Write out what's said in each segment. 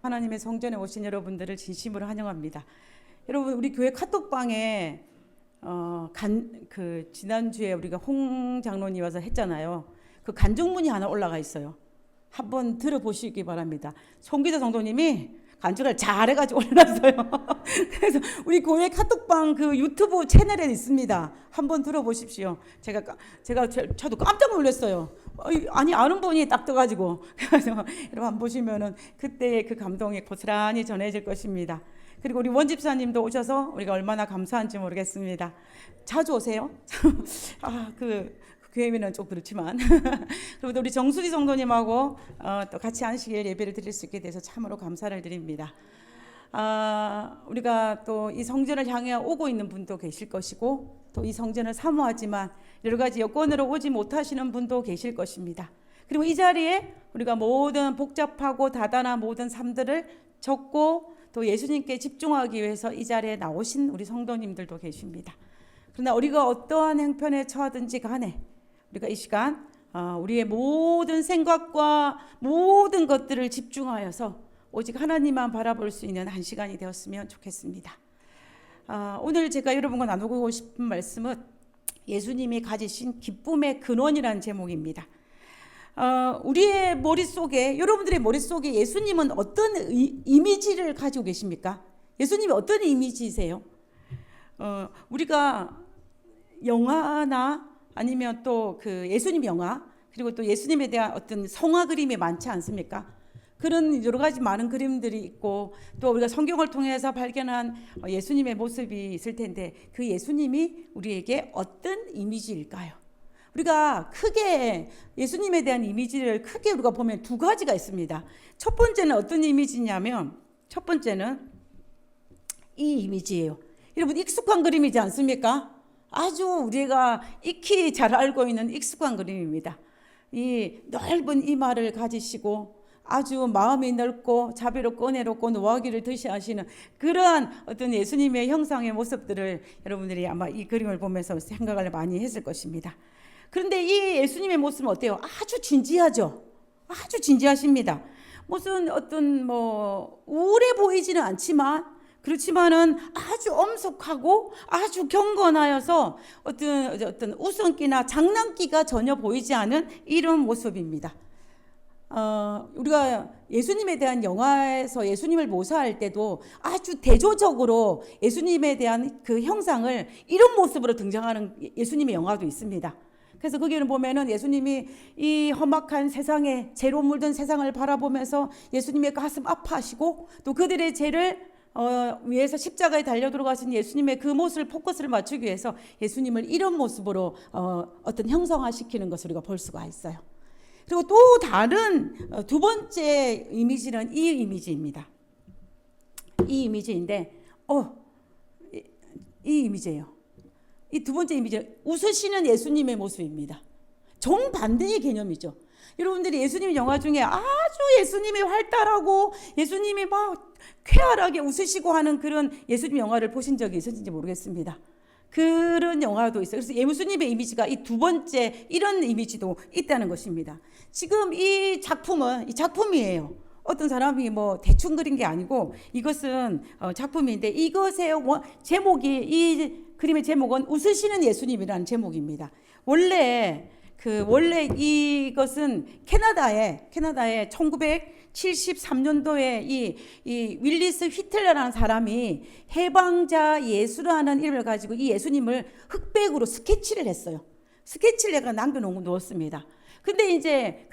하나님의 성전에 오신 여러분들을 진심으로 환영합니다. 여러분, 우리 교회 카톡방에 지난주에 우리가 홍 장로님 와서 했잖아요. 그 간증문이 하나 올라가 있어요. 한번 들어보시기 바랍니다. 송기자 성도님이 간증을 잘해가지고 올려놨어요. 그래서 우리 교회 카톡방 그 유튜브 채널에 있습니다. 한번 들어보십시오. 저도 깜짝 놀랐어요. 아니, 아는 분이 딱 떠가지고. 그래서 여러분 한번 보시면은 그때의 그 감동이 고스란히 전해질 것입니다. 그리고 우리 원집사님도 오셔서 우리가 얼마나 감사한지 모르겠습니다. 자주 오세요. 그 교회면은 좀 그렇지만. 그리고 우리 정수리 성도님하고 또 같이 안식일 예배를 드릴 수 있게 돼서 참으로 감사를 드립니다. 우리가 또 이 성전을 향해 오고 있는 분도 계실 것이고, 또 이 성전을 사모하지만 여러 가지 여건으로 오지 못하시는 분도 계실 것입니다. 그리고 이 자리에 우리가 모든 복잡하고 다단한 모든 삶들을 접고 또 예수님께 집중하기 위해서 이 자리에 나오신 우리 성도님들도 계십니다. 그러나 우리가 어떠한 형편에 처하든지 간에 우리가 이 시간 우리의 모든 생각과 모든 것들을 집중하여서 오직 하나님만 바라볼 수 있는 한 시간이 되었으면 좋겠습니다. 오늘 제가 여러분과 나누고 싶은 말씀은 예수님이 가지신 기쁨의 근원이라는 제목입니다. 우리의 머릿속에, 여러분들의 머릿속에 예수님은 어떤 이미지를 가지고 계십니까? 예수님이 어떤 이미지이세요? 우리가 영화나 아니면 또 그 예수님 영화, 그리고 또 예수님에 대한 어떤 성화 그림이 많지 않습니까? 그런 여러 가지 많은 그림들이 있고, 또 우리가 성경을 통해서 발견한 예수님의 모습이 있을 텐데, 그 예수님이 우리에게 어떤 이미지일까요? 우리가 크게 예수님에 대한 이미지를 크게 우리가 보면 두 가지가 있습니다. 첫 번째는 어떤 이미지냐면, 첫 번째는 이 이미지예요. 여러분, 익숙한 그림이지 않습니까? 아주 우리가 익히 잘 알고 있는 익숙한 그림입니다. 이 넓은 이마를 가지시고 아주 마음이 넓고 자비롭고 은혜롭고 노하기를 드시하시는 그러한 어떤 예수님의 형상의 모습들을 여러분들이 아마 이 그림을 보면서 생각을 많이 했을 것입니다. 그런데 이 예수님의 모습은 어때요? 아주 진지하죠. 아주 진지하십니다. 무슨 어떤 우울해 보이지는 않지만, 그렇지만은 아주 엄숙하고 아주 경건하여서 어떤 웃음기나 장난기가 전혀 보이지 않은 이런 모습입니다. 우리가 예수님에 대한 영화에서 예수님을 묘사할 때도 아주 대조적으로 예수님에 대한 그 형상을 이런 모습으로 등장하는 예수님의 영화도 있습니다. 그래서 거기를 보면은 예수님이 이 험악한 세상에, 죄로 물든 세상을 바라보면서 예수님의 가슴 아파하시고, 또 그들의 죄를 위에서 십자가에 달려 들어가신 예수님의 그 모습을 포커스를 맞추기 위해서 예수님을 이런 모습으로 어떤 형성화시키는 것을 우리가 볼 수가 있어요. 그리고 또 다른 두 번째 이미지는 이 이미지입니다. 이 이미지인데 이 이미지예요. 이 두 번째 이미지는 웃으시는 예수님의 모습입니다. 정반대의 개념이죠. 여러분들이 예수님 영화 중에 아주 예수님이 활달하고 예수님이 막 쾌활하게 웃으시고 하는 그런 예수님 영화를 보신 적이 있으신지 모르겠습니다. 그런 영화도 있어요. 그래서 예수님의 이미지가 이 두 번째 이런 이미지도 있다는 것입니다. 지금 이 작품이에요. 어떤 사람이 대충 그린 게 아니고 이것은 작품인데, 이것의 제목이, 이 그림의 제목은 웃으시는 예수님이라는 제목입니다. 원래 이것은 캐나다에 1973년도에 이 윌리스 휘틀러라는 사람이 해방자 예수라는 이름을 가지고 이 예수님을 흑백으로 스케치를 했어요. 스케치를 내가 남겨놓았습니다. 근데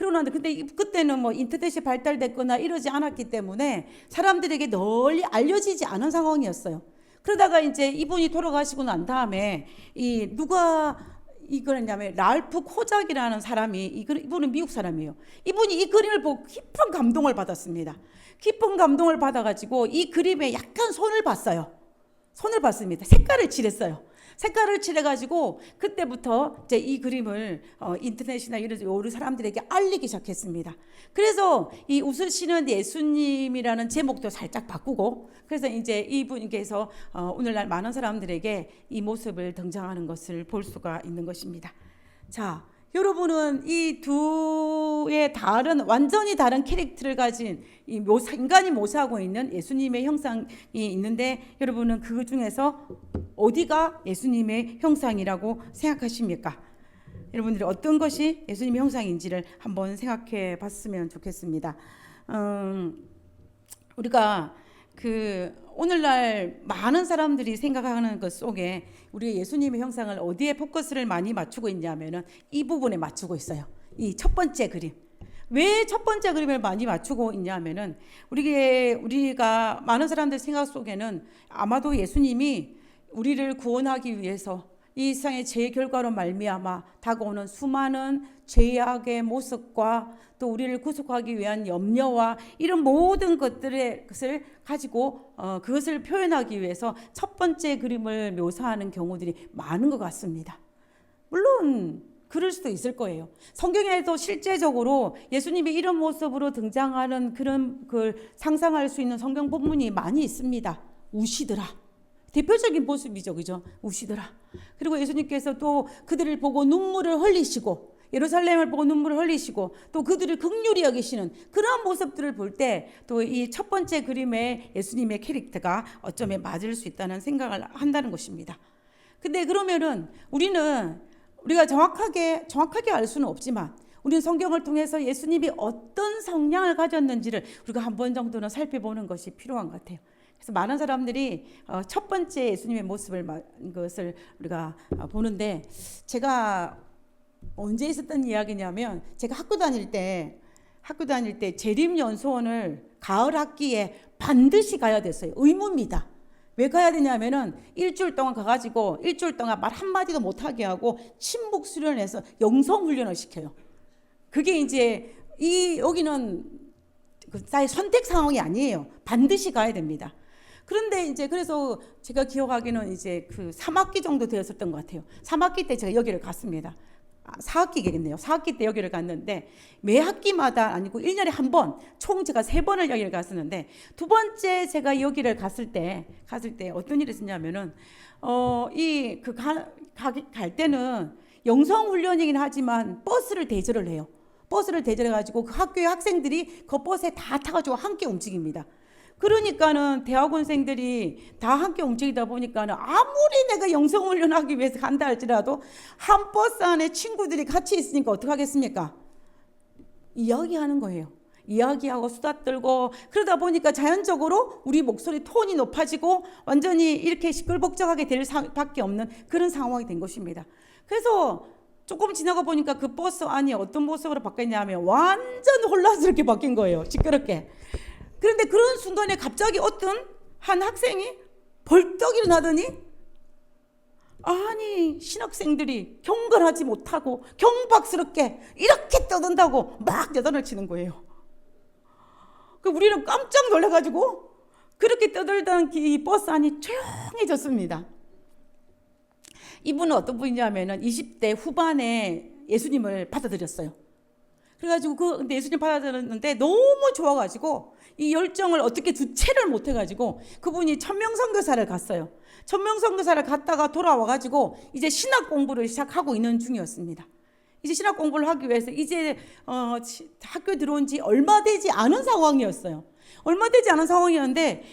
그때는 인터넷이 발달됐거나 이러지 않았기 때문에 사람들에게 널리 알려지지 않은 상황이었어요. 그러다가 이제 이분이 돌아가시고 난 다음에 이거냐면 랄프 코작이라는 사람이, 이분은 미국 사람이에요. 이분이 이 그림을 보고 깊은 감동을 받았습니다. 깊은 감동을 받아가지고 이 그림에 약간 손을 봤습니다. 색깔을 칠했어요. 색깔을 칠해가지고 그때부터 이제 이 그림을 인터넷이나 이런 사람들에게 알리기 시작했습니다. 그래서 이 웃으시는 예수님이라는 제목도 살짝 바꾸고, 그래서 이제 이분께서 오늘날 많은 사람들에게 이 모습을 등장하는 것을 볼 수가 있는 것입니다. 자, 여러분은 이 두의 다른 완전히 다른 캐릭터를 가진 이 인간이 모사하고 있는 예수님의 형상이 있는데 여러분은 그 중에서 어디가 예수님의 형상이라고 생각하십니까? 여러분들이 어떤 것이 예수님의 형상인지를 한번 생각해 봤으면 좋겠습니다. 우리가 오늘날 많은 사람들이 생각하는 것 속에 우리 예수님의 형상을 어디에 포커스를 많이 맞추고 있냐면은 이 부분에 맞추고 있어요. 이 첫 번째 그림. 왜 첫 번째 그림을 많이 맞추고 있냐면은 우리가 많은 사람들 생각 속에는 아마도 예수님이 우리를 구원하기 위해서 이 세상의 죄의 결과로 말미암아 다가오는 수많은 죄악의 모습과 또 우리를 구속하기 위한 염려와 이런 모든 것을 가지고 그것을 표현하기 위해서 첫 번째 그림을 묘사하는 경우들이 많은 것 같습니다. 물론 그럴 수도 있을 거예요. 성경에도 실제적으로 예수님이 이런 모습으로 등장하는 그런 걸 상상할 수 있는 성경 본문이 많이 있습니다. 우시더라. 대표적인 모습이죠. 그죠? 우시더라. 그리고 예수님께서 또 그들을 보고 눈물을 흘리시고 예루살렘을 보고 눈물을 흘리시고 또 그들을 긍휼히 여기시는 그런 모습들을 볼 때 또 이 첫 번째 그림의 예수님의 캐릭터가 어쩌면 맞을 수 있다는 생각을 한다는 것입니다. 근데 그러면은 우리가 정확하게 알 수는 없지만 우리는 성경을 통해서 예수님이 어떤 성향을 가졌는지를 우리가 한 번 정도는 살펴보는 것이 필요한 것 같아요. 그래서 많은 사람들이 첫 번째 예수님의 모습을 것을 우리가 보는데 제가 언제 있었던 이야기냐면 제가 학교 다닐 때 재림연수원을 가을 학기에 반드시 가야 됐어요. 의무입니다. 왜 가야 되냐면은 일주일 동안 가가지고 일주일 동안 말 한마디도 못하게 하고 침묵 수련해서 영성 훈련을 시켜요. 그게 이제 여기는 나의 선택 상황이 아니에요. 반드시 가야 됩니다. 그런데 이제 그래서 제가 기억하기는 이제 3학기 정도 되었었던 것 같아요. 3학기 때 제가 여기를 갔습니다. 4학기겠네요. 4학기 때 여기를 갔는데 매 학기마다 아니고 1년에 한 번, 총 제가 3번을 여기를 갔었는데 두 번째 제가 여기를 갔을 때 어떤 일이 있었냐면은 갈 때는 영성 훈련이긴 하지만 버스를 대절을 해요. 버스를 대절해 가지고 그 학교의 학생들이 그 버스에 다 타가지고 함께 움직입니다. 그러니까는 대학원생들이 다 함께 움직이다 보니까는 아무리 내가 영성훈련하기 위해서 간다 할지라도 한 버스 안에 친구들이 같이 있으니까 어떡하겠습니까? 이야기하는 거예요. 이야기하고 수다 떨고 그러다 보니까 자연적으로 우리 목소리 톤이 높아지고 완전히 이렇게 시끌벅적하게 될 밖에 없는 그런 상황이 된 것입니다. 그래서 조금 지나고 보니까 그 버스 안이 어떤 모습으로 바뀌었냐면 완전 혼란스럽게 바뀐 거예요. 시끄럽게. 그런데 그런 순간에 갑자기 어떤 한 학생이 벌떡 일어나더니 아니 신학생들이 경건하지 못하고 경박스럽게 이렇게 떠든다고 막 여단을 치는 거예요. 우리는 깜짝 놀라가지고 그렇게 떠들던 이 버스 안이 조용해졌습니다. 이분은 어떤 분이냐면은 20대 후반에 예수님을 받아들였어요. 그래가지고 근데 예수님 받아들였는데 너무 좋아가지고 이 열정을 어떻게 주체를 못해가지고 그분이 천명선교사를 갔어요. 천명선교사를 갔다가 돌아와가지고 이제 신학 공부를 시작하고 있는 중이었습니다. 이제 신학 공부를 하기 위해서 이제 학교에 들어온 지 얼마 되지 않은 상황이었어요. 얼마 되지 않은 상황이었는데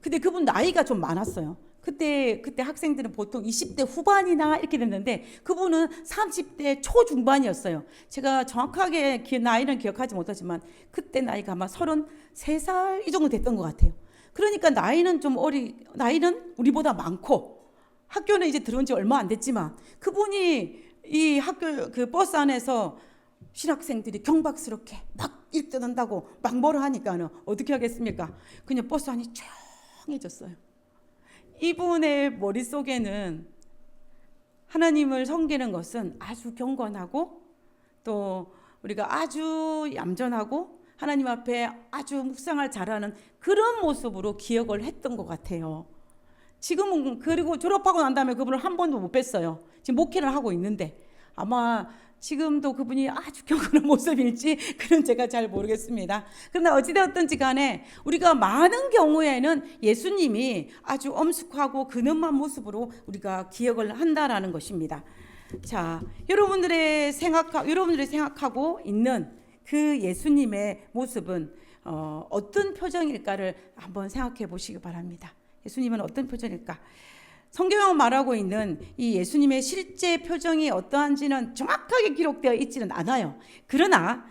근데 그분 나이가 좀 많았어요. 그때 학생들은 보통 20대 후반이나 이렇게 됐는데 그분은 30대 초중반이었어요. 제가 정확하게 나이는 기억하지 못하지만 그때 나이가 아마 33살 이 정도 됐던 것 같아요. 그러니까 나이는 나이는 우리보다 많고 학교는 이제 들어온 지 얼마 안 됐지만 그분이 이 학교 그 버스 안에서 신학생들이 경박스럽게 막 읽는다고 막 뭐라 하니까는 어떻게 하겠습니까? 그냥 버스 안이 조용해졌어요. 이분의 머릿속에는 하나님을 섬기는 것은 아주 경건하고 또 우리가 아주 얌전하고 하나님 앞에 아주 묵상을 잘하는 그런 모습으로 기억을 했던 것 같아요. 지금은 그리고 졸업하고 난 다음에 그분을 한 번도 못 뵀어요. 지금 목회를 하고 있는데 아마 지금도 그분이 아주 경건한 모습일지 그건 제가 잘 모르겠습니다. 그러나 어찌되었든지 간에 우리가 많은 경우에는 예수님이 아주 엄숙하고 근엄한 모습으로 우리가 기억을 한다라는 것입니다. 자, 여러분들이 생각하고 있는 그 예수님의 모습은 어떤 표정일까를 한번 생각해 보시기 바랍니다. 예수님은 어떤 표정일까? 성경에 말하고 있는 이 예수님의 실제 표정이 어떠한지는 정확하게 기록되어 있지는 않아요. 그러나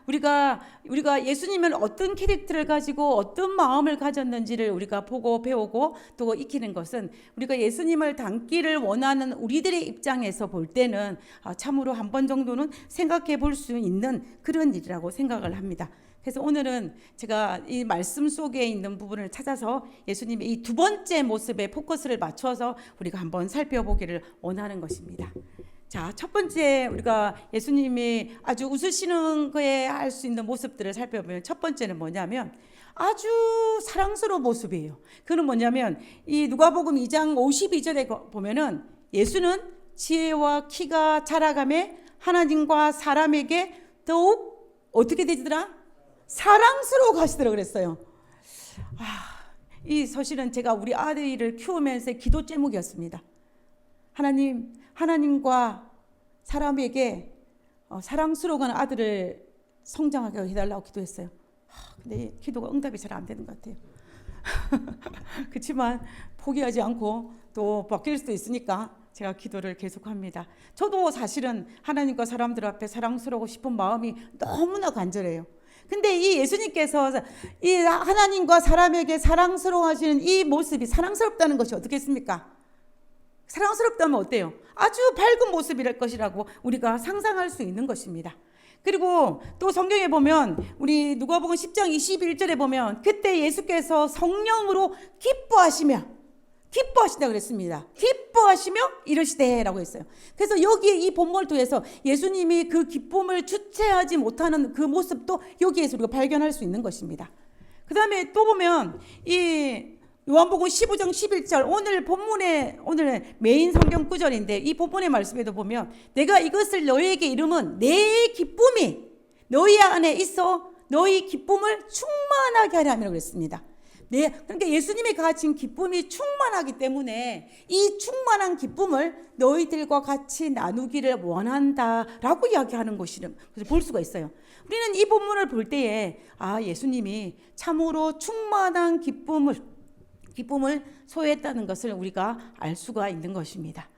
우리가 예수님은 어떤 캐릭터를 가지고 어떤 마음을 가졌는지를 우리가 보고 배우고 또 익히는 것은 우리가 예수님을 닮기를 원하는 우리들의 입장에서 볼 때는 참으로 한 번 정도는 생각해 볼 수 있는 그런 일이라고 생각을 합니다. 그래서 오늘은 제가 이 말씀 속에 있는 부분을 찾아서 예수님의 이 두 번째 모습에 포커스를 맞춰서 우리가 한번 살펴보기를 원하는 것입니다. 자, 첫 번째 우리가 예수님이 아주 웃으시는 거에 할 수 있는 모습들을 살펴보면 첫 번째는 뭐냐면 아주 사랑스러운 모습이에요. 그는 뭐냐면 이 누가복음 2장 52절에 보면은 예수는 지혜와 키가 자라감에 하나님과 사람에게 더욱 어떻게 되더라? 사랑스러워 가시더라고 그랬어요. 이 서실은 제가 우리 아들을 키우면서 기도 제목이었습니다. 하나님과 사람에게 사랑스러운 아들을 성장하게 해달라고 기도했어요. 근데 기도가 응답이 잘 안 되는 것 같아요. 그렇지만 포기하지 않고 또 바뀔 수도 있으니까 제가 기도를 계속합니다. 저도 사실은 하나님과 사람들 앞에 사랑스러우고 싶은 마음이 너무나 간절해요. 근데 이 예수님께서 이 하나님과 사람에게 사랑스러워하시는 이 모습이 사랑스럽다는 것이 어떻겠습니까? 사랑스럽다면 어때요? 아주 밝은 모습일 것이라고 우리가 상상할 수 있는 것입니다. 그리고 또 성경에 보면 우리 누가복음 10장 21절에 보면 그때 예수께서 성령으로 기뻐하신다고 그랬습니다. 기뻐하시며 이르시되라고 했어요. 그래서 여기에 이 본문을 통해서 예수님이 그 기쁨을 주체하지 못하는 그 모습도 여기에서 우리가 발견할 수 있는 것입니다. 그 다음에 또 보면 이 요한복음 15장 11절 오늘 메인 성경 구절인데 이 본문의 말씀에도 보면 내가 이것을 너희에게 이름은 내 기쁨이 너희 안에 있어 너희 기쁨을 충만하게 하려 함이라고 그랬습니다. 네, 그러니까 예수님이 가진 기쁨이 충만하기 때문에 이 충만한 기쁨을 너희들과 같이 나누기를 원한다라고 이야기하는 것이를 볼 수가 있어요. 우리는 이 본문을 볼 때에 예수님이 참으로 충만한 기쁨을 소유했다는 것을 우리가 알 수가 있는 것입니다.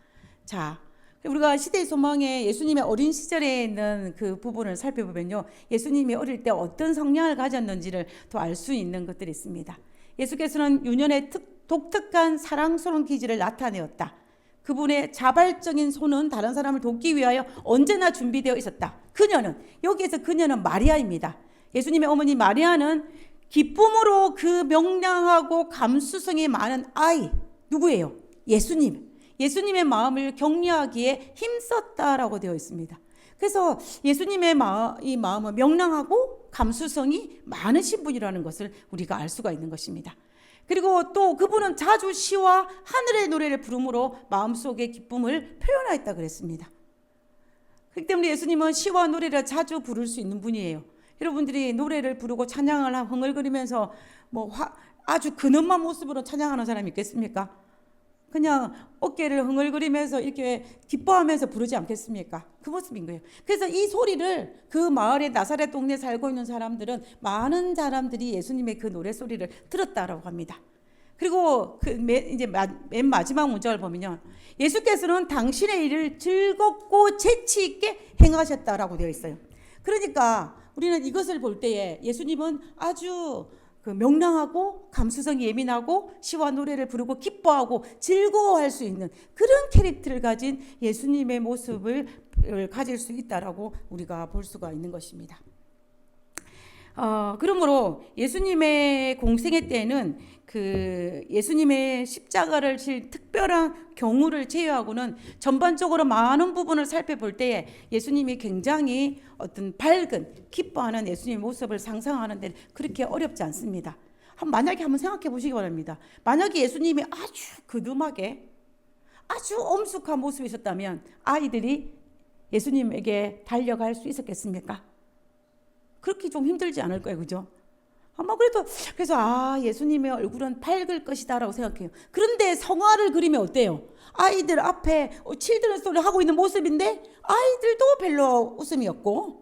자, 우리가 시대의 소망에 예수님의 어린 시절에 있는 그 부분을 살펴보면요, 예수님이 어릴 때 어떤 성향을 가졌는지를 더 알 수 있는 것들이 있습니다. 예수께서는 유년의 독특한 사랑스러운 기질을 나타내었다. 그분의 자발적인 손은 다른 사람을 돕기 위하여 언제나 준비되어 있었다. 여기에서 그녀는 마리아입니다. 예수님의 어머니 마리아는 기쁨으로 그 명랑하고 감수성이 많은 아이, 누구예요? 예수님의 마음을 격려하기에 힘썼다라고 되어 있습니다. 그래서 예수님의 이 마음은 명랑하고 감수성이 많으신 분이라는 것을 우리가 알 수가 있는 것입니다. 그리고 또 그분은 자주 시와 하늘의 노래를 부름으로 마음속의 기쁨을 표현하였다 그랬습니다. 그렇기 때문에 예수님은 시와 노래를 자주 부를 수 있는 분이에요. 여러분들이 노래를 부르고 찬양을 흥얼거리면서 아주 근엄한 모습으로 찬양하는 사람이 있겠습니까? 그냥 어깨를 흥얼거리면서 이렇게 기뻐하면서 부르지 않겠습니까? 그 모습인 거예요. 그래서 이 소리를 그 마을의 나사렛 동네에 살고 있는 사람들은 많은 사람들이 예수님의 그 노래 소리를 들었다라고 합니다. 그리고 이제 맨 마지막 문장을 보면요, 예수께서는 당신의 일을 즐겁고 재치 있게 행하셨다라고 되어 있어요. 그러니까 우리는 이것을 볼 때에 예수님은 아주 명랑하고 감수성이 예민하고 시와 노래를 부르고 기뻐하고 즐거워할 수 있는 그런 캐릭터를 가진 예수님의 모습을 가질 수 있다라고 우리가 볼 수가 있는 것입니다. 그러므로 예수님의 공생애 때는 그 예수님의 십자가를 질 특별한 경우를 제외하고는 전반적으로 많은 부분을 살펴볼 때에 예수님이 굉장히 어떤 밝은 기뻐하는 예수님의 모습을 상상하는 데 그렇게 어렵지 않습니다. 만약에 한번 생각해 보시기 바랍니다. 만약에 예수님이 아주 그듬하게 아주 엄숙한 모습이 있었다면 아이들이 예수님에게 달려갈 수 있었겠습니까? 그렇게 좀 힘들지 않을 거예요, 그죠? 아마 그래서 예수님의 얼굴은 밝을 것이다라고 생각해요. 그런데 성화를 그리면 어때요? 아이들 앞에 칠드런 소리 하고 있는 모습인데 아이들도 별로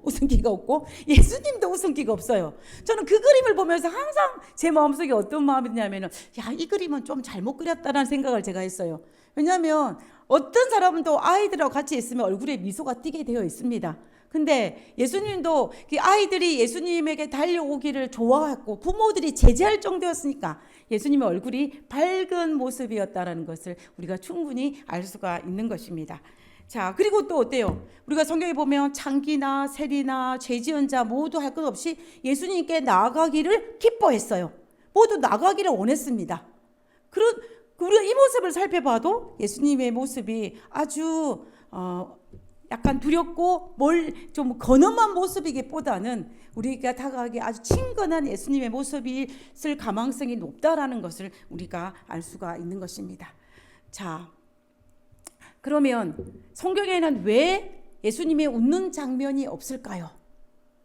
웃음기가 없고 예수님도 웃음기가 없어요. 저는 그 그림을 보면서 항상 제 마음속에 어떤 마음이 드냐면은 이 그림은 좀 잘못 그렸다라는 생각을 제가 했어요. 왜냐하면 어떤 사람도 아이들하고 같이 있으면 얼굴에 미소가 띄게 되어 있습니다. 근데 예수님도 아이들이 예수님에게 달려오기를 좋아했고 부모들이 제재할 정도였으니까 예수님의 얼굴이 밝은 모습이었다라는 것을 우리가 충분히 알 수가 있는 것입니다. 자, 그리고 또 어때요? 우리가 성경에 보면 창기나 세리나 죄지은 자 모두 할 것 없이 예수님께 나아가기를 기뻐했어요. 모두 나가기를 원했습니다. 우리가 이 모습을 살펴봐도 예수님의 모습이 아주 약간 두렵고 좀 건엄한 모습이기보다는 우리가 다가가기 아주 친근한 예수님의 모습이 있을 가망성이 높다라는 것을 우리가 알 수가 있는 것입니다. 자, 그러면 성경에는 왜 예수님의 웃는 장면이 없을까요?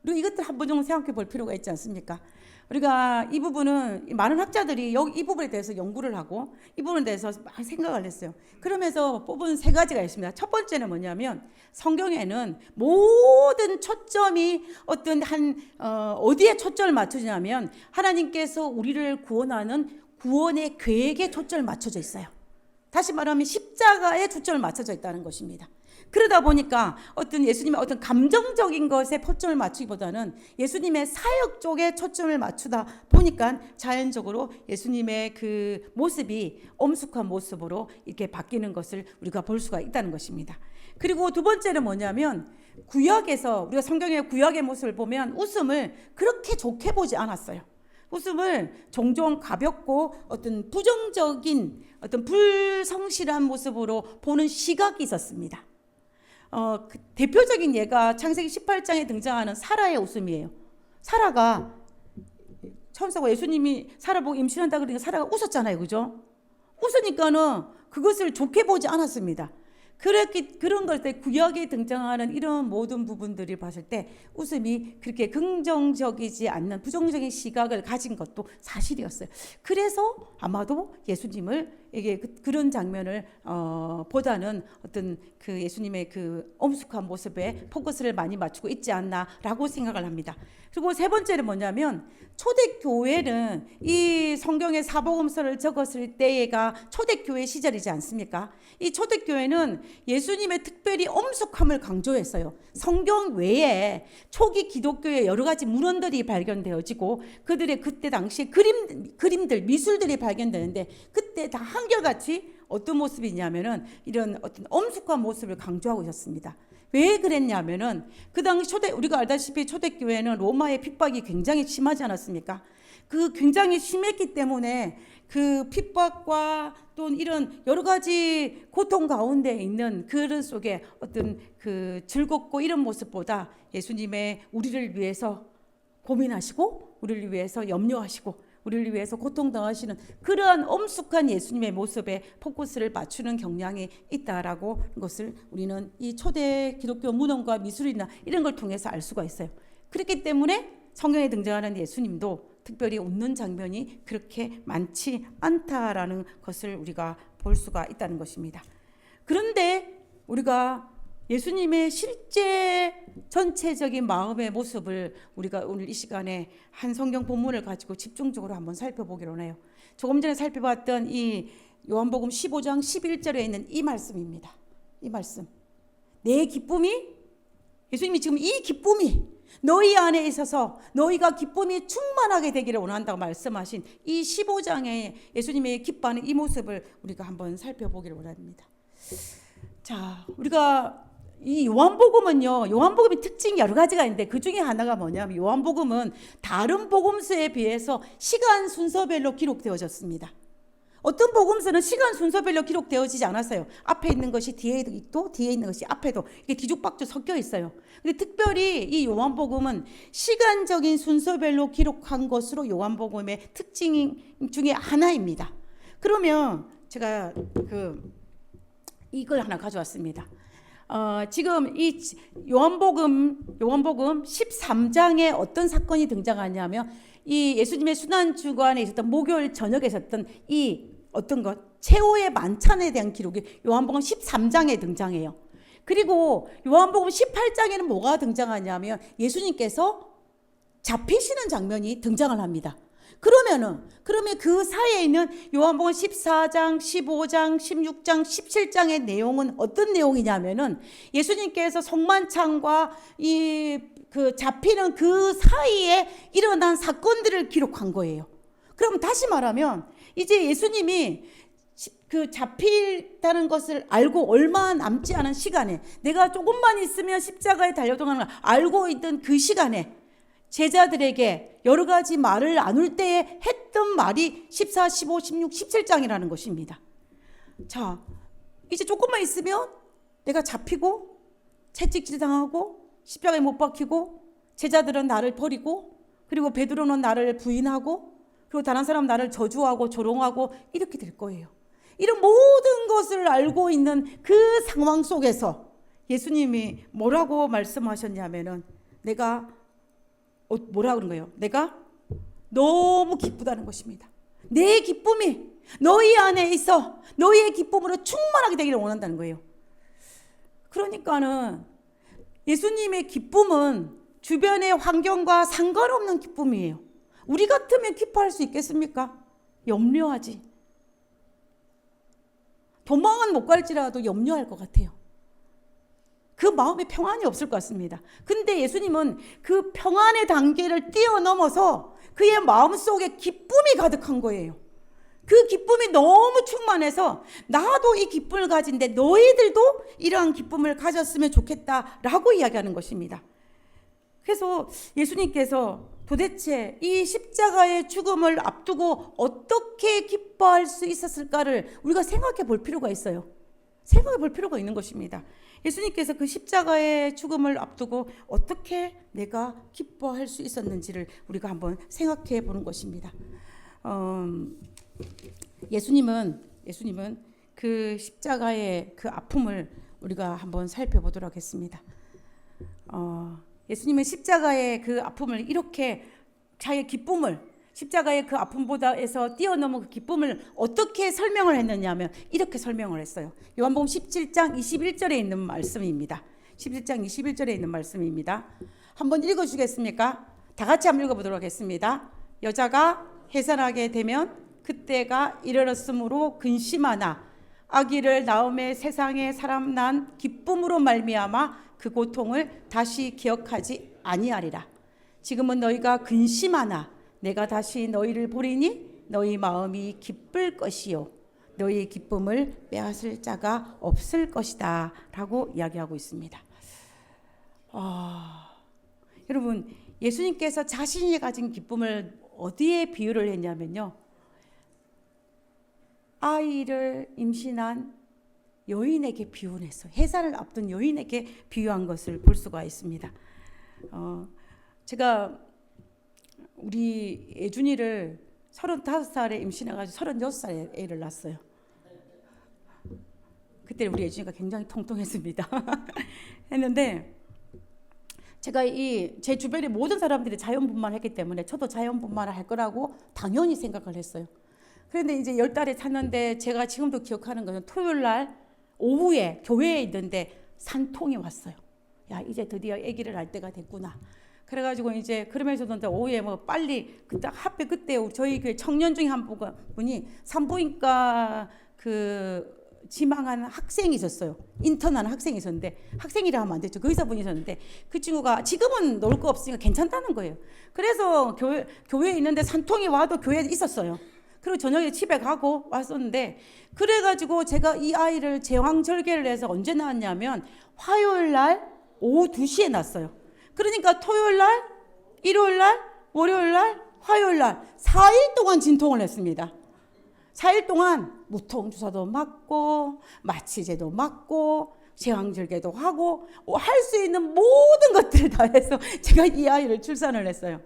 우리가 이것들 한번 좀 생각해 볼 필요가 있지 않습니까? 우리가 이 부분은 많은 학자들이 이 부분에 대해서 연구를 하고 이 부분에 대해서 많이 생각을 했어요. 그러면서 뽑은 세 가지가 있습니다. 첫 번째는 뭐냐면 성경에는 모든 초점이 어디에 초점을 맞추냐면 하나님께서 우리를 구원하는 구원의 계획에 초점을 맞춰져 있어요. 다시 말하면 십자가에 초점을 맞춰져 있다는 것입니다. 그러다 보니까 예수님의 감정적인 것에 초점을 맞추기보다는 예수님의 사역 쪽에 초점을 맞추다 보니까 자연적으로 예수님의 그 모습이 엄숙한 모습으로 이렇게 바뀌는 것을 우리가 볼 수가 있다는 것입니다. 그리고 두 번째는 뭐냐면 구약에서 우리가 성경의 구약의 모습을 보면 웃음을 그렇게 좋게 보지 않았어요. 웃음을 종종 가볍고 부정적인 불성실한 모습으로 보는 시각이 있었습니다. 대표적인 예가 창세기 18장에 등장하는 사라의 웃음이에요. 사라가 천사가 예수님이 사라 보고 임신한다 그러니까 사라가 웃었잖아요. 그죠? 웃으니까는 그것을 좋게 보지 않았습니다. 그런 것들 구약에 등장하는 이런 모든 부분들을 봤을 때 웃음이 그렇게 긍정적이지 않는 부정적인 시각을 가진 것도 사실이었어요. 그래서 아마도 예수님을 그런 장면을 보다는 그 예수님의 그 엄숙한 모습에 포커스를 많이 맞추고 있지 않나라고 생각을 합니다. 그리고 세 번째는 뭐냐면 초대교회는 이 성경의 사복음서를 적었을 때가 초대교회 시절이지 않습니까? 이 초대교회는 예수님의 특별히 엄숙함을 강조했어요. 성경 외에 초기 기독교의 여러 가지 문헌들이 발견되어지고 그들의 그때 당시 그림들, 미술들이 발견되는데 그때 다 한결같이 어떤 모습이냐면은 이런 엄숙한 모습을 강조하고 있었습니다. 왜 그랬냐면은 그 당시 우리가 알다시피 초대교회는 로마의 핍박이 굉장히 심하지 않았습니까? 그 굉장히 심했기 때문에 그 핍박과 또 이런 여러 가지 고통 가운데 있는 그런 속에 그 즐겁고 이런 모습보다 예수님의 우리를 위해서 고민하시고 우리를 위해서 염려하시고 우리를 위해서 고통당하시는 그러한 엄숙한 예수님의 모습에 포커스를 맞추는 경향이 있다라고 것을 우리는 이 초대 기독교 문헌과 미술이나 이런 걸 통해서 알 수가 있어요. 그렇기 때문에 성경에 등장하는 예수님도 특별히 웃는 장면이 그렇게 많지 않다라는 것을 우리가 볼 수가 있다는 것입니다. 그런데 우리가 예수님의 실제 전체적인 마음의 모습을 우리가 오늘 이 시간에 한 성경 본문을 가지고 집중적으로 한번 살펴보기로 해요. 조금 전에 살펴봤던 이 요한복음 15장 11절에 있는 이 말씀입니다. 이 말씀. 내 기쁨이 예수님이 지금 이 기쁨이 너희 안에 있어서 너희가 기쁨이 충만하게 되기를 원한다고 말씀하신 이 15장에 예수님의 기뻐하는 이 모습을 우리가 한번 살펴보기를 원합니다. 자, 우리가 이 요한복음은요, 요한복음의 특징이 여러 가지가 있는데 그 중에 하나가 뭐냐면 요한복음은 다른 복음서에 비해서 시간 순서별로 기록되어졌습니다. 어떤 복음서는 시간 순서별로 기록되어지지 않았어요. 앞에 있는 것이 뒤에도 있고 뒤에 있는 것이 앞에도 이게 뒤죽박죽 섞여 있어요. 근데 특별히 이 요한복음은 시간적인 순서별로 기록한 것으로 요한복음의 특징 중에 하나입니다. 그러면 제가 이걸 하나 가져왔습니다. 지금 이 요한복음 13장에 어떤 사건이 등장하냐면 이 예수님의 순환주간에 있었던 목요일 저녁에 있었던 이 어떤 것 최후의 만찬에 대한 기록이 요한복음 13장에 등장해요. 그리고 요한복음 18장에는 뭐가 등장하냐면 예수님께서 잡히시는 장면이 등장을 합니다. 그러면 그 사이에 있는 요한복음 14장, 15장, 16장, 17장의 내용은 어떤 내용이냐면은 예수님께서 성만찬과 그 잡히는 그 사이에 일어난 사건들을 기록한 거예요. 그럼 다시 말하면 이제 예수님이 그 잡히다는 것을 알고 얼마 남지 않은 시간에 내가 조금만 있으면 십자가에 달려가는 걸 알고 있던 그 시간에 제자들에게 여러 가지 말을 나눌 때에 했던 말이 14, 15, 16, 17장이라는 것입니다. 자, 이제 조금만 있으면 내가 잡히고 채찍질 당하고 십자가에 못 박히고 제자들은 나를 버리고 그리고 베드로는 나를 부인하고 그리고 다른 사람 나를 저주하고 조롱하고 이렇게 될 거예요. 이런 모든 것을 알고 있는 그 상황 속에서 예수님이 뭐라고 말씀하셨냐면은 내가 뭐라 그런 거예요? 내가 너무 기쁘다는 것입니다. 내 기쁨이 너희 안에 있어 너희의 기쁨으로 충만하게 되기를 원한다는 거예요. 그러니까는 예수님의 기쁨은 주변의 환경과 상관없는 기쁨이에요. 우리 같으면 기뻐할 수 있겠습니까? 염려하지. 도망은 못 갈지라도 염려할 것 같아요. 그 마음에 평안이 없을 것 같습니다. 근데 예수님은 그 평안의 단계를 뛰어넘어서 그의 마음속에 기쁨이 가득한 거예요. 그 기쁨이 너무 충만해서 나도 이 기쁨을 가진데 너희들도 이러한 기쁨을 가졌으면 좋겠다라고 이야기하는 것입니다. 그래서 예수님께서 도대체 이 십자가의 죽음을 앞두고 어떻게 기뻐할 수 있었을까를 우리가 생각해 볼 필요가 있어요. 생각해 볼 필요가 있는 것입니다. 예수님께서 그 십자가의 죽음을 앞두고 어떻게 내가 기뻐할 수 있었는지를 우리가 한번 생각해 보는 것입니다. 예수님은 그 십자가의 그 아픔을 우리가 한번 살펴보도록 하겠습니다. 예수님은 십자가의 그 아픔을 이렇게 자기의 기쁨을 십자가의 그 아픔보다에서 뛰어넘은 그 기쁨을 어떻게 설명을 했느냐면 이렇게 설명을 했어요. 요한복음 17장 21절에 있는 말씀입니다. 17장 21절에 있는 말씀입니다. 한번 읽어주겠습니까? 다 같이 한번 읽어보도록 하겠습니다. 여자가 해산하게 되면 그때가 이르렀으므로 근심하나 아기를 낳음에 세상에 사람 난 기쁨으로 말미암아 그 고통을 다시 기억하지 아니하리라. 지금은 너희가 근심하나 내가 다시 너희를 보리니 너희 마음이 기쁠 것이요 너희의 기쁨을 빼앗을 자가 없을 것이다 라고 이야기하고 있습니다. 여러분 예수님께서 자신이 가진 기쁨을 어디에 비유를 했냐면요, 아이를 임신한 여인에게 비유를 했어요. 해산을 앞둔 여인에게 비유한 것을 볼 수가 있습니다. 제가 우리 예준이를 35살에 임신해가지고 36살에 애를 낳았어요. 그때 우리 예준이가 굉장히 통통했습니다. 했는데 제가 제 주변의 모든 사람들이 자연분만을 했기 때문에 저도 자연분만을 할 거라고 당연히 생각을 했어요. 그런데 이제 10달에 탔는데 제가 지금도 기억하는 것은 토요일 날 오후에 교회에 있는데 산통이 왔어요. 야, 이제 드디어 아기를 낳을 때가 됐구나. 그래가지고 이제 그러면서도 오후에 뭐 빨리 하필 그때 저희 교회 청년 중에 한 분이 산부인과 그 지망한 학생이 있었어요. 인턴하는 학생이 있었는데, 학생이라 하면 안 됐죠. 그 의사분이 있었는데 그 친구가 지금은 놀 거 없으니까 괜찮다는 거예요. 그래서 교회에 있는데 산통이 와도 교회에 있었어요. 그리고 저녁에 집에 가고 왔었는데, 그래가지고 제가 이 아이를 제왕절개를 해서 언제 낳았냐면 화요일 날 오후 2시에 낳았어요. 그러니까 토요일 날, 일요일 날, 월요일 날, 화요일 날 4일 동안 진통을 했습니다. 4일 동안 무통주사도 맞고 마취제도 맞고 제왕절개도 하고 할 수 있는 모든 것들을 다 해서 제가 이 아이를 출산을 했어요.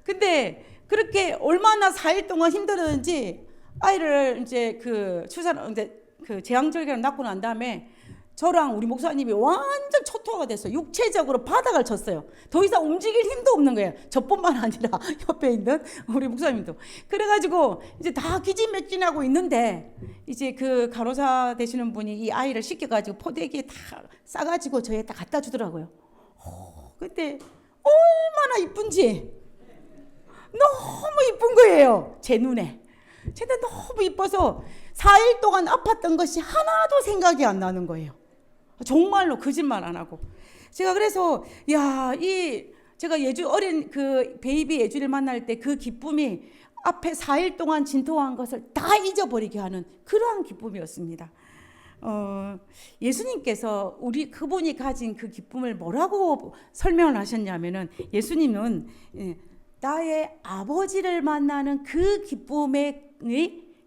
근데 그렇게 얼마나 4일 동안 힘들었는지 아이를 이제 그 제왕절개를 낳고 난 다음에 저랑 우리 목사님이 완전 초토화가 됐어요. 육체적으로 바닥을 쳤어요. 더 이상 움직일 힘도 없는 거예요. 저뿐만 아니라 옆에 있는 우리 목사님도. 그래가지고 이제 다 기진맥진하고 있는데 이제 그 간호사 되시는 분이 이 아이를 씻겨가지고 포대기에 다 싸가지고 저에 딱 갖다 주더라고요. 그때 얼마나 이쁜지 너무 이쁜 거예요. 제 눈에. 제가 너무 이뻐서 4일 동안 아팠던 것이 하나도 생각이 안 나는 거예요. 정말로 거짓말 안 하고. 제가 그래서 제가 어린 그 베이비 예주를 만날 때 그 기쁨이 앞에 4일 동안 진통한 것을 다 잊어버리게 하는 그러한 기쁨이었습니다. 예수님께서 그분이 가진 그 기쁨을 뭐라고 설명을 하셨냐면은 예수님은 나의 아버지를 만나는 그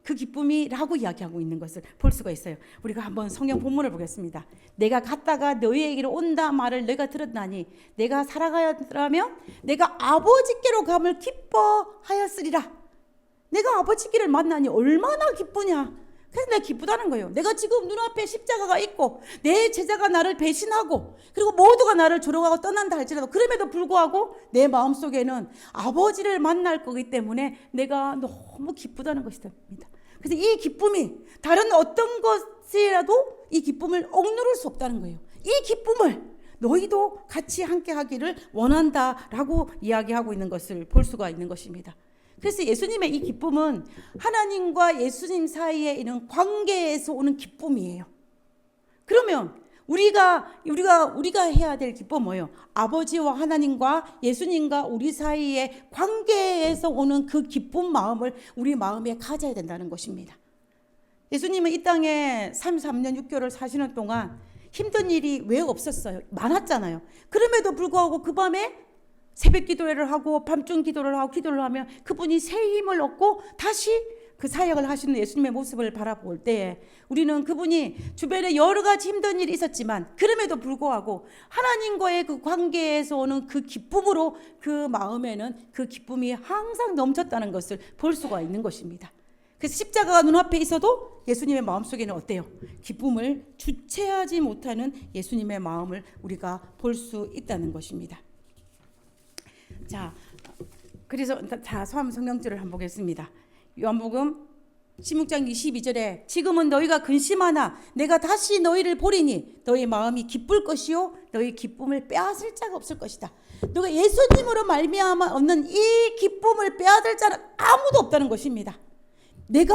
기쁨이라고 이야기하고 있는 것을 볼 수가 있어요. 우리가 한번 성경 본문을 보겠습니다. 내가 갔다가 너희에게로 온다 말을 너희가 들었나니 내가 살아가야라면 내가 아버지께로 감을 기뻐하였으리라. 내가 아버지께를 만나니 얼마나 기쁘냐. 그래서 내가 기쁘다는 거예요. 내가 지금 눈앞에 십자가가 있고 내 제자가 나를 배신하고 그리고 모두가 나를 조롱하고 떠난다 할지라도 그럼에도 불구하고 내 마음속에는 아버지를 만날 거기 때문에 내가 너무 기쁘다는 것이다. 그래서 이 기쁨이 다른 어떤 것이라도 이 기쁨을 억누를 수 없다는 거예요. 이 기쁨을 너희도 같이 함께 하기를 원한다라고 이야기하고 있는 것을 볼 수가 있는 것입니다. 그래서 예수님의 이 기쁨은 하나님과 예수님 사이에 있는 관계에서 오는 기쁨이에요. 그러면 우리가 해야 될 기쁨은 뭐예요? 아버지와 하나님과 예수님과 우리 사이의 관계에서 오는 그 기쁜 마음을 우리 마음에 가져야 된다는 것입니다. 예수님은 이 땅에 33년 6개월을 사시는 동안 힘든 일이 왜 없었어요? 많았잖아요. 그럼에도 불구하고 그 밤에 새벽 기도를 하고 밤중 기도를 하고 기도를 하면 그분이 새 힘을 얻고 다시 그 사역을 하시는 예수님의 모습을 바라볼 때에 우리는 그분이 주변에 여러 가지 힘든 일이 있었지만 그럼에도 불구하고 하나님과의 그 관계에서 오는 그 기쁨으로 그 마음에는 그 기쁨이 항상 넘쳤다는 것을 볼 수가 있는 것입니다. 그래서 십자가가 눈앞에 있어도 예수님의 마음속에는 어때요? 기쁨을 주체하지 못하는 예수님의 마음을 우리가 볼 수 있다는 것입니다. 자, 그래서 성경절을 한번 보겠습니다. 요한복음 16장 22절에 지금은 너희가 근심하나 내가 다시 너희를 보리니 너희 마음이 기쁠 것이요 너희 기쁨을 빼앗을 자가 없을 것이다. 너가 예수님으로 말미암아 얻는 이 기쁨을 빼앗을 자는 아무도 없다는 것입니다. 내가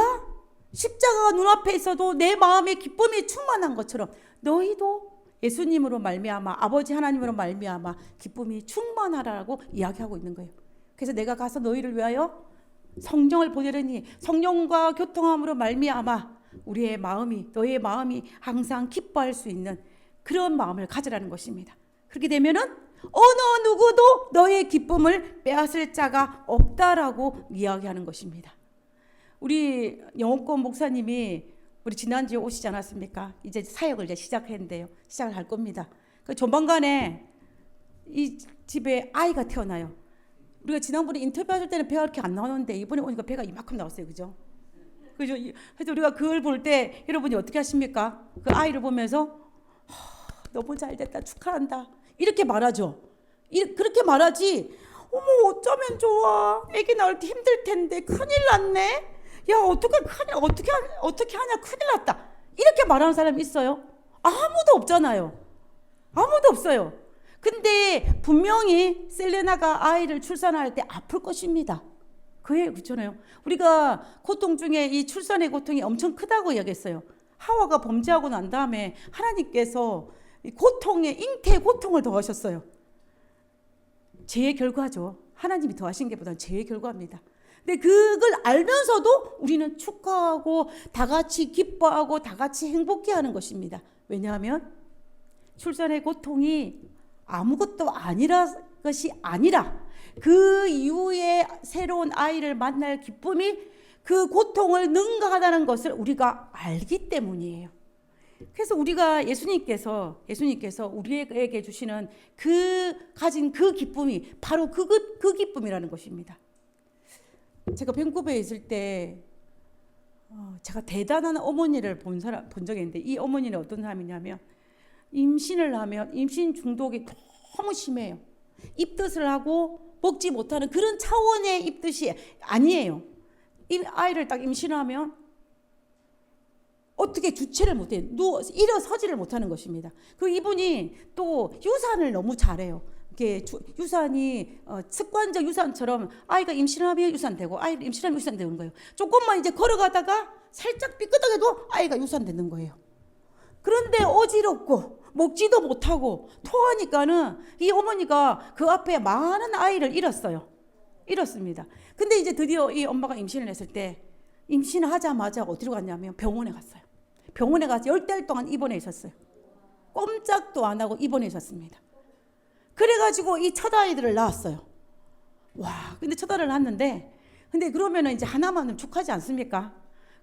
십자가가 눈앞에 있어도 내 마음에 기쁨이 충만한 것처럼 너희도 예수님으로 말미암아 아버지 하나님으로 말미암아 기쁨이 충만하라고 이야기하고 있는 거예요. 그래서 내가 가서 너희를 위하여 성령을 보내려니 성령과 교통함으로 말미암아 우리의 마음이 너희의 마음이 항상 기뻐할 수 있는 그런 마음을 가지라는 것입니다. 그렇게 되면은 어느 누구도 너의 기쁨을 빼앗을 자가 없다라고 이야기하는 것입니다. 우리 영업권 목사님이 우리 지난주에 오시지 않았습니까? 이제 사역을 이제 시작했는데요. 시작을 할 겁니다. 그 조만간에 이 집에 아이가 태어나요. 우리가 지난번에 인터뷰할 때는 배가 이렇게 안 나오는데 이번에 오니까 배가 이만큼 나왔어요. 그죠? 그래서 우리가 그걸 볼 때 여러분이 어떻게 하십니까? 그 아이를 보면서 너무 잘 됐다 축하한다 이렇게 말하죠. 그렇게 말하지. 어머 어쩌면 좋아. 애기 낳을 때 힘들 텐데 큰일 났네. 야 어떻게 하냐 큰일 났다 이렇게 말하는 사람이 있어요? 아무도 없잖아요. 아무도 없어요. 근데 분명히 셀레나가 아이를 출산할 때 아플 것입니다. 그렇잖아요. 우리가 고통 중에 이 출산의 고통이 엄청 크다고 이야기했어요. 하와가 범죄하고 난 다음에 하나님께서 잉태의 고통을 더하셨어요. 죄의 결과죠. 하나님이 더하신 게 보다는 죄의 결과입니다. 근데 그걸 알면서도 우리는 축하하고 다 같이 기뻐하고 다 같이 행복해하는 것입니다. 왜냐하면 출산의 고통이 아무것도 것이 아니라 그 이후에 새로운 아이를 만날 기쁨이 그 고통을 능가하다는 것을 우리가 알기 때문이에요. 그래서 우리가 예수님께서 우리에게 주시는 가진 그 기쁨이 바로 그 기쁨이라는 것입니다. 제가 밴쿠버에 있을 때 제가 대단한 어머니를 본 적이 있는데 이 어머니는 어떤 사람이냐면 임신을 하면 임신 중독이 너무 심해요. 입덧을 하고 먹지 못하는 그런 차원의 입덧이 아니에요. 이 아이를 딱 임신하면 어떻게 주체를 못해, 일어서지를 못하는 것입니다. 그 이분이 또 유산을 너무 잘해요. 이게 유산이 습관적 유산처럼 아이가 임신하면 유산되고, 아이를 임신하면 유산되는 거예요. 조금만 이제 걸어가다가 살짝 삐끗하게도 아이가 유산되는 거예요. 그런데 어지럽고 먹지도 못하고 토하니까는 이 어머니가 그 앞에 많은 아이를 잃었습니다. 근데 이제 드디어 이 엄마가 임신을 했을 때, 임신하자마자 어디로 갔냐면 병원에 갔어요. 병원에 가서 10달 동안 입원해 있었어요. 꼼짝도 안 하고 입원해 있었습니다. 그래가지고 이 첫 아이들을 낳았어요. 와, 근데 첫 아이를 낳았는데, 근데 그러면은 이제 하나만은 축하지 않습니까?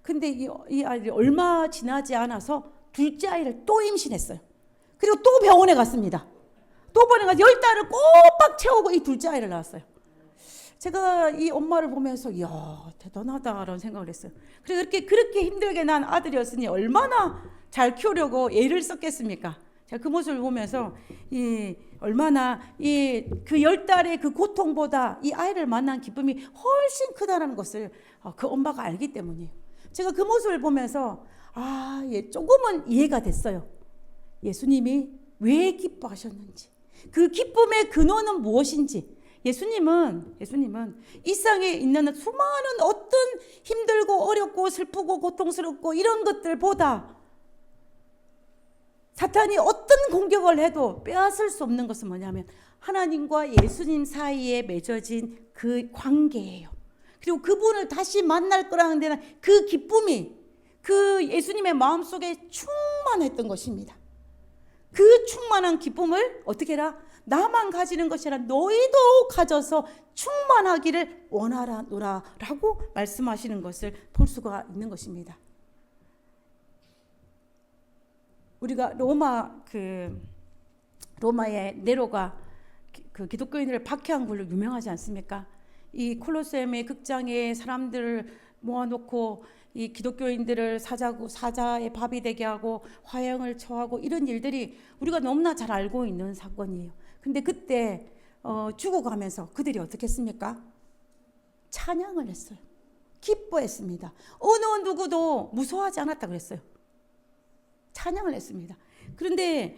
근데 이 아이들이 얼마 지나지 않아서 둘째 아이를 또 임신했어요. 그리고 또 병원에 갔습니다. 또 병원에 가서 10달을 꼬박 채우고 이 둘째 아이를 낳았어요. 제가 이 엄마를 보면서 이야, 대단하다라는 생각을 했어요. 그렇게 힘들게 난 아들이었으니 얼마나 잘 키우려고 애를 썼겠습니까? 제가 그 모습을 보면서 얼마나 그 10달의 그 고통보다 이 아이를 만난 기쁨이 훨씬 크다는 것을 그 엄마가 알기 때문이에요. 제가 그 모습을 보면서 조금은 이해가 됐어요. 예수님이 왜 기뻐하셨는지, 그 기쁨의 근원은 무엇인지. 예수님은 이 세상에 있는 수많은 어떤 힘들고 어렵고 슬프고 고통스럽고 이런 것들보다 사탄이 어떤 공격을 해도 빼앗을 수 없는 것은 뭐냐면 하나님과 예수님 사이에 맺어진 그 관계예요. 그리고 그분을 다시 만날 거라는 데는 그 기쁨이 그 예수님의 마음속에 충만했던 것입니다. 그 충만한 기쁨을 어떻게 해라? 나만 가지는 것이 아니라 너희도 가져서 충만하기를 원하노라라고 말씀하시는 것을 볼 수가 있는 것입니다. 우리가 로마의 네로가 그 기독교인들을 박해한 걸로 유명하지 않습니까? 이 콜로세움의 극장에 사람들을 모아놓고 이 기독교인들을 사자의 밥이 되게 하고 화형을 처하고 이런 일들이 우리가 너무나 잘 알고 있는 사건이에요. 근데 그때 죽어가면서 그들이 어떻게 했습니까? 찬양을 했어요. 기뻐했습니다. 어느 누구도 무서워하지 않았다 그랬어요. 찬양을 했습니다. 그런데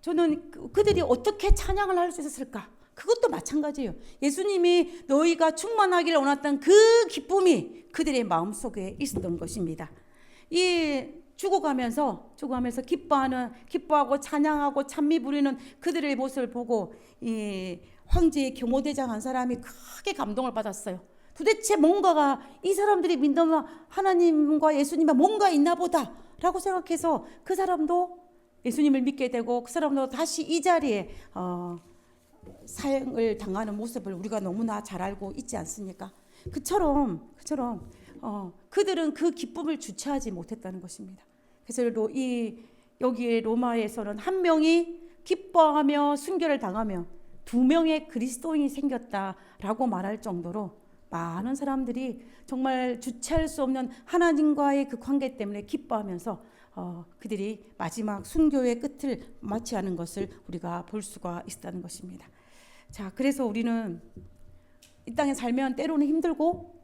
저는 그들이 어떻게 찬양을 할 수 있었을까? 그것도 마찬가지예요. 예수님이 너희가 충만하기를 원했던 그 기쁨이 그들의 마음속에 있었던 것입니다. 이 죽어가면서 기뻐하고 찬양하고 찬미 부리는 그들의 모습을 보고 이 황제의 경호대장 한 사람이 크게 감동을 받았어요. 도대체 뭔가가 이 사람들이 믿는 하나님과 예수님과 뭔가 있나 보다라고 생각해서 그 사람도 예수님을 믿게 되고 그 사람도 다시 이 자리에 사형을 당하는 모습을 우리가 너무나 잘 알고 있지 않습니까? 그처럼 그들은 그 기쁨을 주체하지 못했다는 것입니다. 그래서 여기에 로마에서는 한 명이 기뻐하며 순교를 당하며 2명의 그리스도인이 생겼다라고 말할 정도로 많은 사람들이 정말 주체할 수 없는 하나님과의 그 관계 때문에 기뻐하면서 그들이 마지막 순교의 끝을 맞이하는 것을 우리가 볼 수가 있다는 것입니다. 자, 그래서 우리는 이 땅에 살면 때로는 힘들고,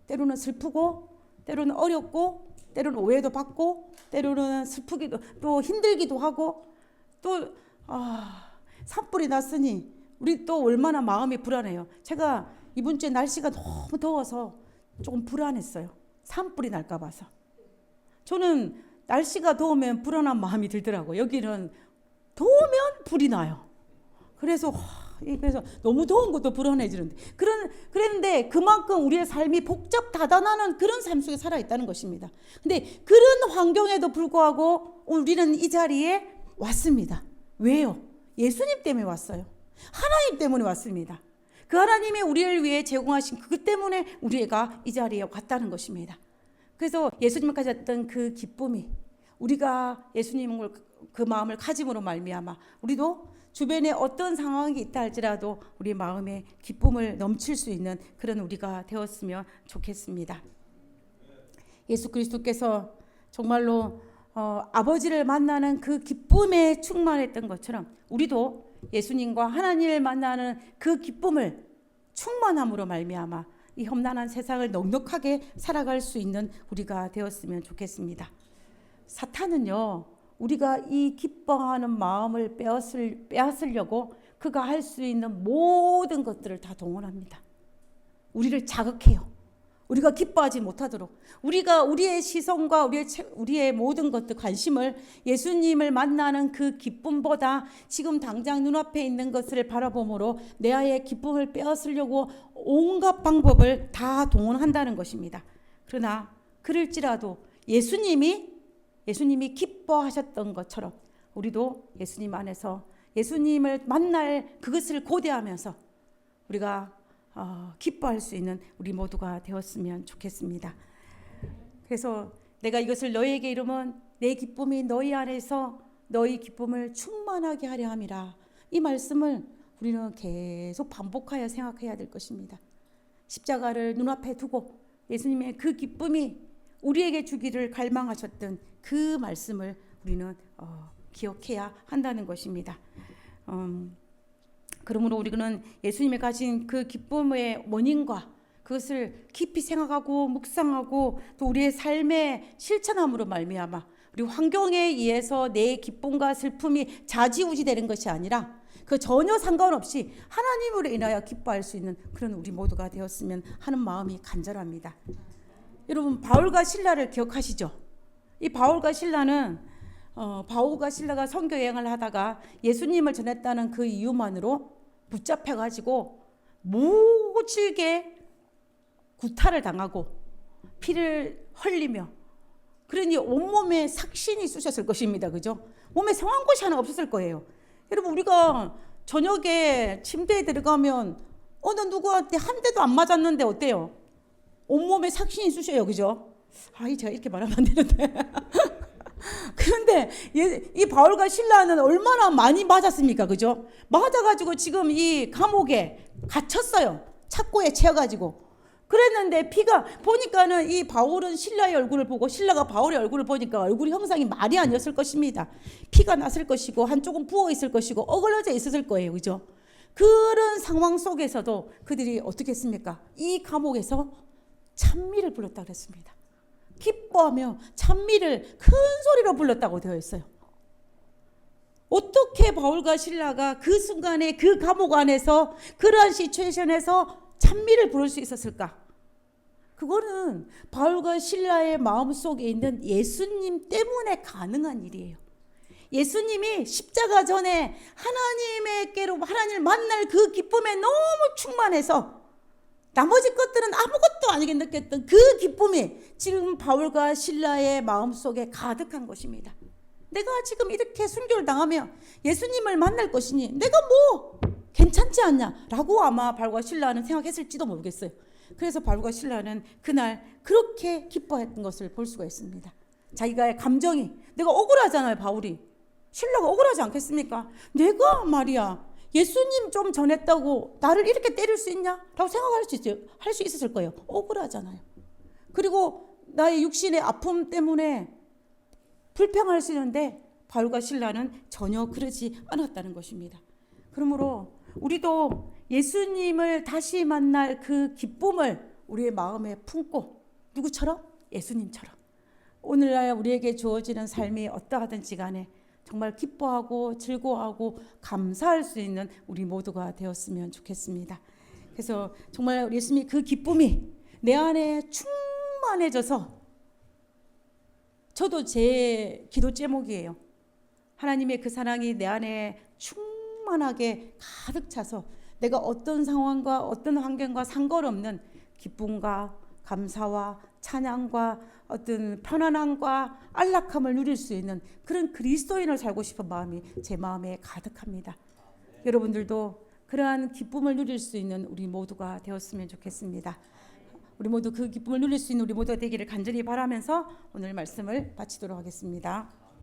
때로는 슬프고, 때로는 어렵고, 때로는 오해도 받고, 때로는 슬프기도 또 힘들기도 하고, 또 산불이 났으니 우리 또 얼마나 마음이 불안해요. 제가 이번 주에 날씨가 너무 더워서 조금 불안했어요. 산불이 날까 봐서. 저는 날씨가 더우면 불안한 마음이 들더라고요. 여기는 더우면 불이 나요. 그래서 너무 더운 것도 불안해지는데. 그런데 그만큼 우리의 삶이 복잡다단하는 그런 삶 속에 살아있다는 것입니다. 근데 그런 환경에도 불구하고 우리는 이 자리에 왔습니다. 왜요? 예수님 때문에 왔어요. 하나님 때문에 왔습니다. 그 하나님이 우리를 위해 제공하신 그것 때문에 우리가 이 자리에 왔다는 것입니다. 그래서 예수님을 가졌던 그 기쁨이 우리가 예수님을 그 마음을 가짐으로 말미암아 우리도 주변에 어떤 상황이 있다 할지라도 우리 마음에 기쁨을 넘칠 수 있는 그런 우리가 되었으면 좋겠습니다. 예수 그리스도께서 정말로 아버지를 만나는 그 기쁨에 충만했던 것처럼 우리도 예수님과 하나님을 만나는 그 기쁨을 충만함으로 말미암아 이 험난한 세상을 넉넉하게 살아갈 수 있는 우리가 되었으면 좋겠습니다. 사탄은요, 우리가 이 기뻐하는 마음을 빼앗으려고 그가 할 수 있는 모든 것들을 다 동원합니다. 우리를 자극해요. 우리가 기뻐하지 못하도록, 우리가 우리의 시선과 우리의 모든 것들, 관심을 예수님을 만나는 그 기쁨보다 지금 당장 눈앞에 있는 것을 바라봄으로 내 아이의 기쁨을 빼앗으려고 온갖 방법을 다 동원한다는 것입니다. 그러나 그럴지라도 예수님이 기뻐하셨던 것처럼 우리도 예수님 안에서 예수님을 만날 그것을 고대하면서 우리가 기뻐할 수 있는 우리 모두가 되었으면 좋겠습니다. 그래서 내가 이것을 너희에게 이루면 내 기쁨이 너희 안에서 너희 기쁨을 충만하게 하려 함이라. 이 말씀을 우리는 계속 반복하여 생각해야 될 것입니다. 십자가를 눈앞에 두고 예수님의 그 기쁨이 우리에게 주기를 갈망하셨던 그 말씀을 우리는 기억해야 한다는 것입니다. 그러므로 우리는 예수님이 가진 그 기쁨의 원인과 그것을 깊이 생각하고 묵상하고 또 우리의 삶의 실천함으로 말미암아 우리 환경에 의해서 내 기쁨과 슬픔이 좌지우지되는 것이 아니라 그 전혀 상관없이 하나님으로 인하여 기뻐할 수 있는 그런 우리 모두가 되었으면 하는 마음이 간절합니다. 여러분, 바울과 실라를 기억하시죠? 이 바울과 실라는 바울과 실라가 선교 여행을 하다가 예수님을 전했다는 그 이유만으로 붙잡혀가지고 모질게 구타를 당하고 피를 흘리며, 그러니 온몸에 삭신이 쑤셨을 것입니다. 그죠? 몸에 성한 곳이 하나 없었을 거예요. 여러분, 우리가 저녁에 침대에 들어가면 어느 누구한테 한 대도 안 맞았는데 어때요? 온몸에 삭신이 쑤셔요. 그죠? 제가 이렇게 말하면 안 되는데 그런데 이 바울과 실라는 얼마나 많이 맞았습니까? 그죠? 맞아가지고 지금 이 감옥에 갇혔어요. 착고에 채워가지고. 그랬는데 피가 보니까는 이 바울은 실라의 얼굴을 보고 실라가 바울의 얼굴을 보니까 얼굴 형상이 말이 아니었을 것입니다. 피가 났을 것이고 한쪽은 부어 있을 것이고 어글러져 있었을 거예요. 그죠? 그런 상황 속에서도 그들이 어떻게 했습니까? 이 감옥에서 찬미를 불렀다 그랬습니다. 기뻐하며 찬미를 큰 소리로 불렀다고 되어 있어요. 어떻게 바울과 실라가 그 순간에 그 감옥 안에서 그러한 시츄에이션에서 찬미를 부를 수 있었을까? 그거는 바울과 실라의 마음속에 있는 예수님 때문에 가능한 일이에요. 예수님이 십자가 전에 하나님께로 하나님을 만날 그 기쁨에 너무 충만해서 나머지 것들은 아무것도 아니게 느꼈던 그 기쁨이 지금 바울과 실라의 마음속에 가득한 것입니다. 내가 지금 이렇게 순교를 당하며 예수님을 만날 것이니 내가 뭐 괜찮지 않냐 라고 아마 바울과 실라는 생각했을지도 모르겠어요. 그래서 바울과 실라는 그날 그렇게 기뻐했던 것을 볼 수가 있습니다. 자기가의 감정이, 내가 억울하잖아요. 바울이 실라가 억울하지 않겠습니까? 내가 말이야 예수님 좀 전했다고 나를 이렇게 때릴 수 있냐? 라고 생각할 수 있었을 거예요. 억울하잖아요. 그리고 나의 육신의 아픔 때문에 불평할 수 있는데 바울과 실라는 전혀 그러지 않았다는 것입니다. 그러므로 우리도 예수님을 다시 만날 그 기쁨을 우리의 마음에 품고 누구처럼? 예수님처럼 오늘날 우리에게 주어지는 삶이 어떠하든지 간에 정말 기뻐하고 즐거워하고 감사할 수 있는 우리 모두가 되었으면 좋겠습니다. 그래서 정말 예수님이 그 기쁨이 내 안에 충만해져서 저도 제 기도 제목이에요. 하나님의 그 사랑이 내 안에 충만하게 가득 차서 내가 어떤 상황과 어떤 환경과 상관없는 기쁨과 감사와 찬양과 어떤 편안함과 안락함을 누릴 수 있는 그런 그리스도인을 살고 싶은 마음이 제 마음에 가득합니다. 여러분들도 그러한 기쁨을 누릴 수 있는 우리 모두가 되었으면 좋겠습니다. 우리 모두 그 기쁨을 누릴 수 있는 우리 모두가 되기를 간절히 바라면서 오늘 말씀을 마치도록 하겠습니다.